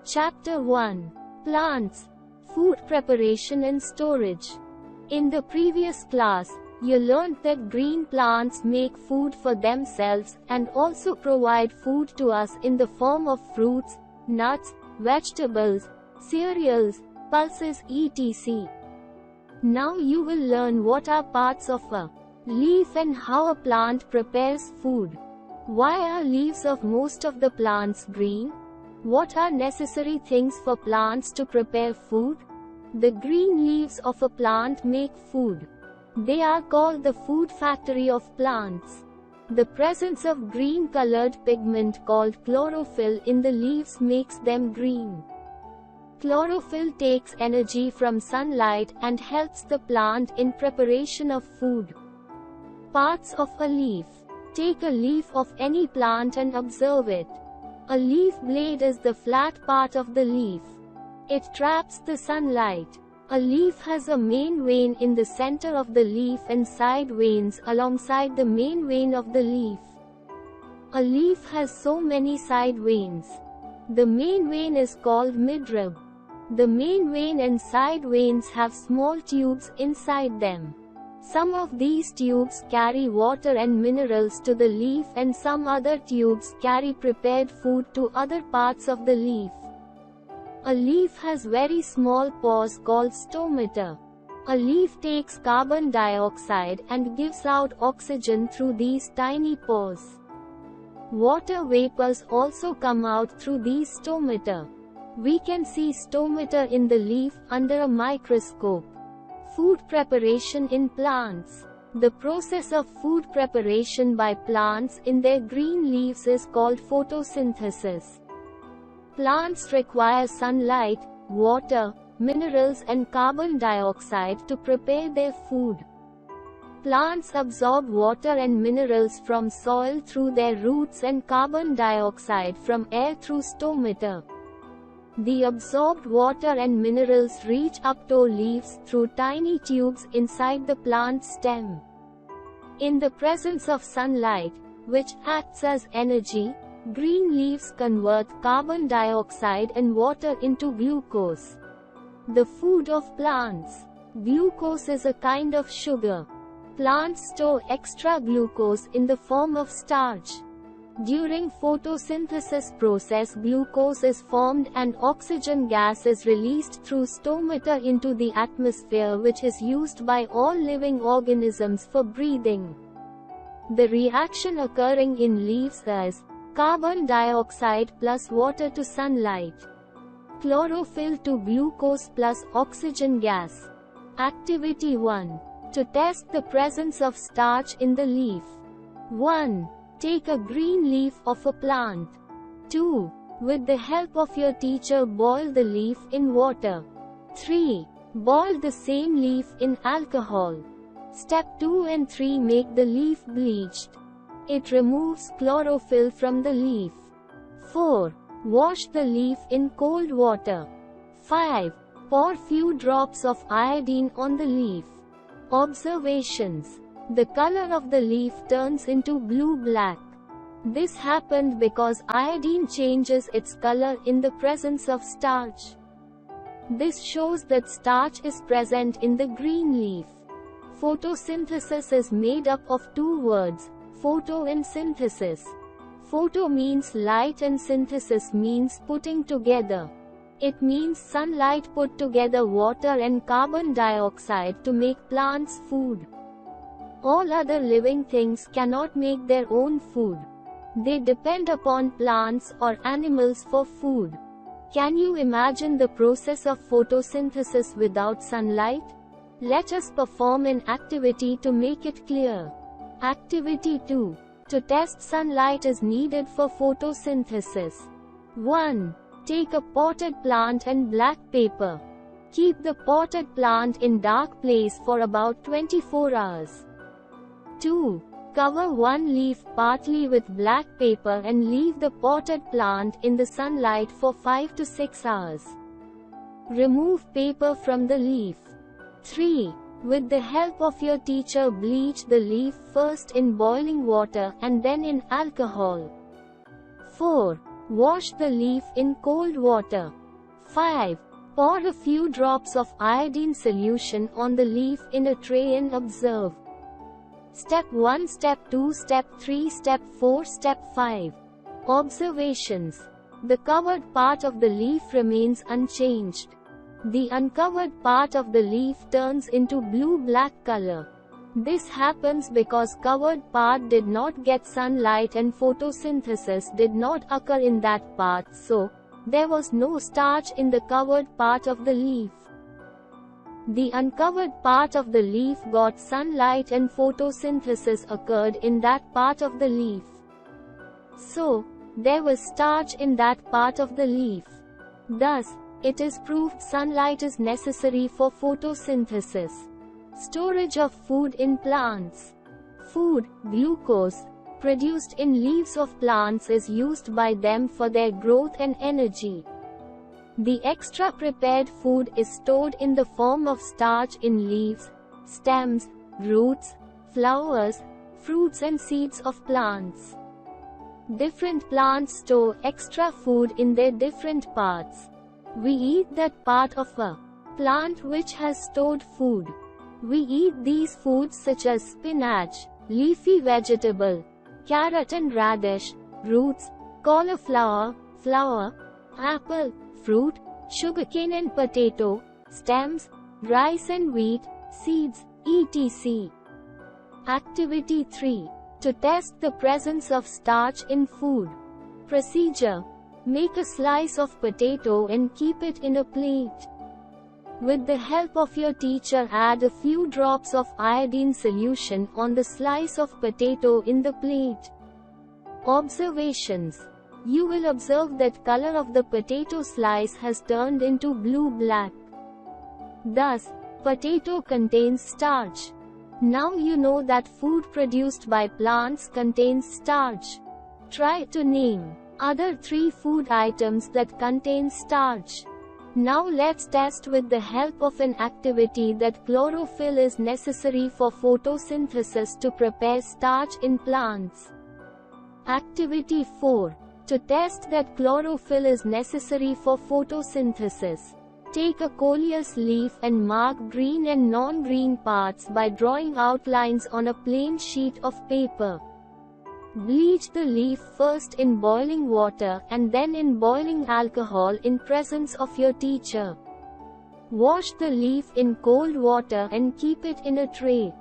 Chapter 1. Plants, Food Preparation and Storage. In the previous class, you learned that green plants make food for themselves and also provide food to us in the form of fruits, nuts, vegetables, cereals, pulses etc. Now you will learn what are parts of a leaf and how a plant prepares food. Why are leaves of most of the plants green? What are necessary things for plants to prepare food? The green leaves of a plant make food. They are called the food factory of plants. The presence of green-colored pigment called chlorophyll in the leaves makes them green. Chlorophyll takes energy from sunlight and helps the plant in preparation of food. Parts of a leaf. Take a leaf of any plant and observe it. A leaf blade is the flat part of the leaf. It traps the sunlight. A leaf has a main vein in the center of the leaf and side veins alongside the main vein of the leaf. A leaf has so many side veins. The main vein is called midrib. The main vein and side veins have small tubes inside them. Some of these tubes carry water and minerals to the leaf and some other tubes carry prepared food to other parts of the leaf. A leaf has very small pores called stomata. A leaf takes carbon dioxide and gives out oxygen through these tiny pores. Water vapors also come out through these stomata. We can see stomata in the leaf under a microscope. Food preparation in plants. The process of food preparation by plants in their green leaves is called photosynthesis. Plants require sunlight, water, minerals and carbon dioxide to prepare their food. Plants absorb water and minerals from soil through their roots and carbon dioxide from air through stomata. The absorbed water and minerals reach up to leaves through tiny tubes inside the plant stem. In the presence of sunlight, which acts as energy, green leaves convert carbon dioxide and water into glucose. The food of plants. Glucose is a kind of sugar. Plants store extra glucose in the form of starch. During photosynthesis process, glucose is formed and oxygen gas is released through stomata into the atmosphere, which is used by all living organisms for breathing. The reaction occurring in leaves is carbon dioxide plus water to sunlight. Chlorophyll to glucose plus oxygen gas. Activity 1. To test the presence of starch in the leaf. 1. Take a green leaf of a plant. 2. With the help of your teacher, boil the leaf in water. 3. Boil the same leaf in alcohol. Step 2 and 3 make the leaf bleached. It removes chlorophyll from the leaf. 4. Wash the leaf in cold water. 5. Pour few drops of iodine on the leaf. Observations. The color of the leaf turns into blue-black. This happened because iodine changes its color in the presence of starch. This shows that starch is present in the green leaf. Photosynthesis is made up of two words, photo and synthesis. Photo means light and synthesis means putting together. It means sunlight put together water and carbon dioxide to make plants food. All other living things cannot make their own food. They depend upon plants or animals for food. Can you imagine the process of photosynthesis without sunlight? Let us perform an activity to make it clear. Activity 2. To test sunlight is needed for photosynthesis. 1. Take a potted plant and black paper. Keep the potted plant in dark place for about 24 hours. 2. Cover one leaf partly with black paper and leave the potted plant in the sunlight for 5 to 6 hours. Remove paper from the leaf. 3. With the help of your teacher, bleach the leaf first in boiling water and then in alcohol. 4. Wash the leaf in cold water. 5. Pour a few drops of iodine solution on the leaf in a tray and observe. Step 1, Step 2, Step 3, Step 4, Step 5. Observations. The covered part of the leaf remains unchanged. The uncovered part of the leaf turns into blue-black color. This happens because covered part did not get sunlight and photosynthesis did not occur in that part, so there was no starch in the covered part of the leaf. The uncovered part of the leaf got sunlight and photosynthesis occurred in that part of the leaf. So, there was starch in that part of the leaf. Thus, it is proved sunlight is necessary for photosynthesis. Storage of food in plants. Food, glucose, produced in leaves of plants is used by them for their growth and energy. The extra prepared food is stored in the form of starch in leaves, stems, roots, flowers, fruits and seeds of plants. Different plants store extra food in their different parts. We eat that part of a plant which has stored food. We eat these foods such as spinach, leafy vegetable, carrot and radish, roots, cauliflower, flower, apple, fruit, sugarcane and potato, stems, rice and wheat, seeds, etc. Activity 3. To test the presence of starch in food. Procedure. Make a slice of potato and keep it in a plate. With the help of your teacher, add a few drops of iodine solution on the slice of potato in the plate. Observations. You will observe that color of the potato slice has turned into blue-black. Thus, potato contains starch. Now you know that food produced by plants contains starch. Try to name other 3 food items that contain starch. Now let's test with the help of an activity that chlorophyll is necessary for photosynthesis to prepare starch in plants. Activity 4. To test that chlorophyll is necessary for photosynthesis. Take a coleus leaf and mark green and non-green parts by drawing outlines on a plain sheet of paper. Bleach the leaf first in boiling water and then in boiling alcohol in presence of your teacher. Wash the leaf in cold water and keep it in a tray.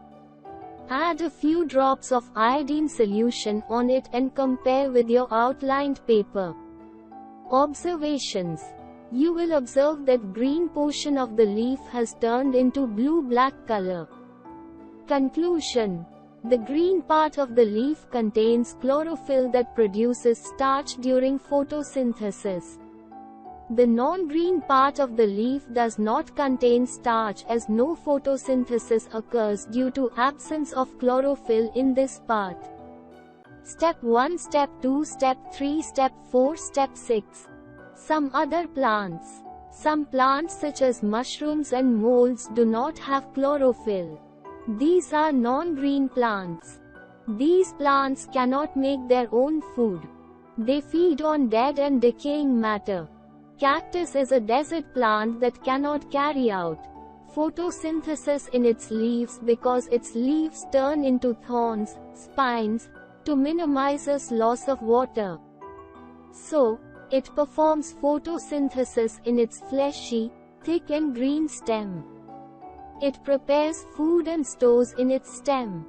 Add a few drops of iodine solution on it and compare with your outlined paper. Observations. You will observe that green portion of the leaf has turned into blue-black color. Conclusion. The green part of the leaf contains chlorophyll that produces starch during photosynthesis. The non-green part of the leaf does not contain starch as no photosynthesis occurs due to absence of chlorophyll in this part. Step 1, Step 2, Step 3, Step 4, Step 6. Some other plants. Some plants such as mushrooms and molds do not have chlorophyll. These are non-green plants. These plants cannot make their own food. They feed on dead and decaying matter. Cactus is a desert plant that cannot carry out photosynthesis in its leaves because its leaves turn into thorns, spines, to minimize its loss of water. So, it performs photosynthesis in its fleshy, thick and green stem. It prepares food and stores in its stem.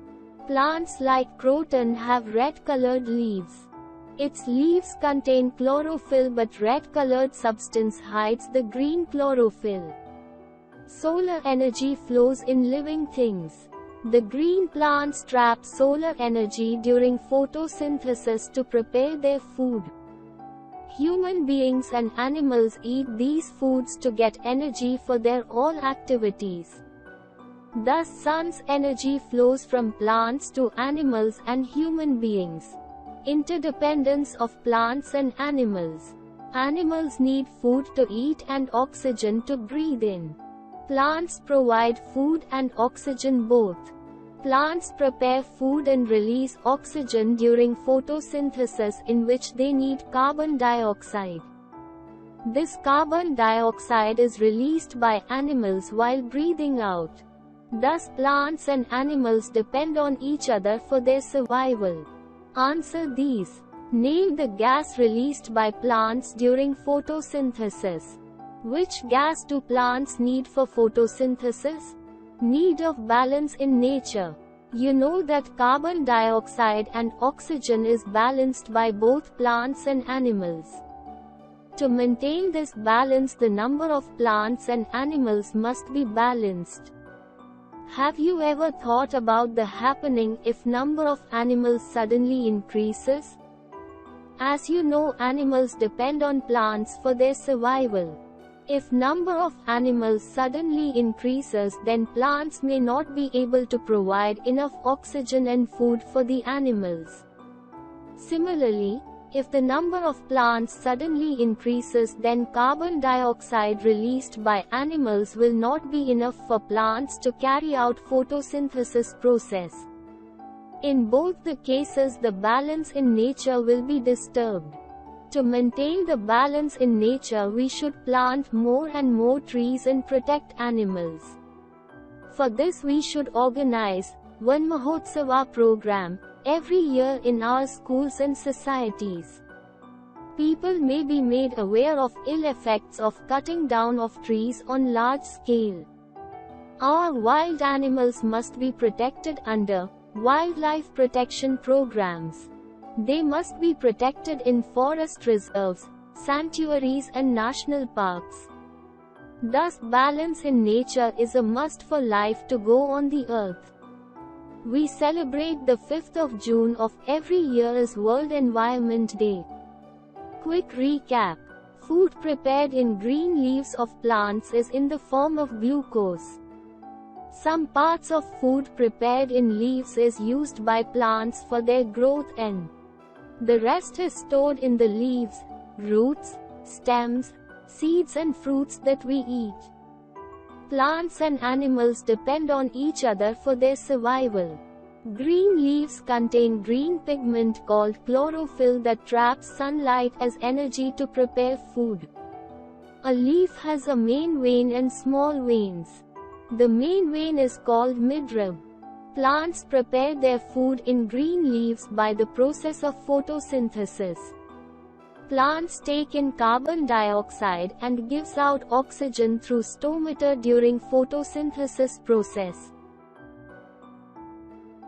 Plants like croton have red-colored leaves. Its leaves contain chlorophyll but red-colored substance hides the green chlorophyll. Solar energy flows in living things. The green plants trap solar energy during photosynthesis to prepare their food. Human beings and animals eat these foods to get energy for their all activities. Thus sun's energy flows from plants to animals and human beings. Interdependence of plants and animals. Animals need food to eat and oxygen to breathe in. Plants provide food and oxygen both. Plants prepare food and release oxygen during photosynthesis, in which they need carbon dioxide. This carbon dioxide is released by animals while breathing out. Thus plants and animals depend on each other for their survival. Answer these. Name the gas released by plants during photosynthesis. Which gas do plants need for photosynthesis? Need of balance in nature. You know that carbon dioxide and oxygen is balanced by both plants and animals. To maintain this balance, the number of plants and animals must be balanced. Have you ever thought about the happening if number of animals suddenly increases? As you know, animals depend on plants for their survival. If number of animals suddenly increases, then plants may not be able to provide enough oxygen and food for the animals. Similarly, if the number of plants suddenly increases, then carbon dioxide released by animals will not be enough for plants to carry out photosynthesis process. In both the cases, the balance in nature will be disturbed. To maintain the balance in nature, we should plant more and more trees and protect animals. For this, we should organize Van Mahotsava program every year in our schools and societies. People may be made aware of ill effects of cutting down of trees on large scale. Our wild animals must be protected under wildlife protection programs. They must be protected in forest reserves, sanctuaries and national parks. Thus, balance in nature is a must for life to go on the earth. We celebrate the 5th of June of every year as World Environment Day. Quick recap. Food prepared in green leaves of plants is in the form of glucose. Some parts of food prepared in leaves is used by plants for their growth, and the rest is stored in the leaves, roots, stems, seeds and fruits that we eat. Plants and animals depend on each other for their survival. Green leaves contain green pigment called chlorophyll that traps sunlight as energy to prepare food. A leaf has a main vein and small veins. The main vein is called midrib. Plants prepare their food in green leaves by the process of photosynthesis. Plants take in carbon dioxide and gives out oxygen through stomata during photosynthesis process.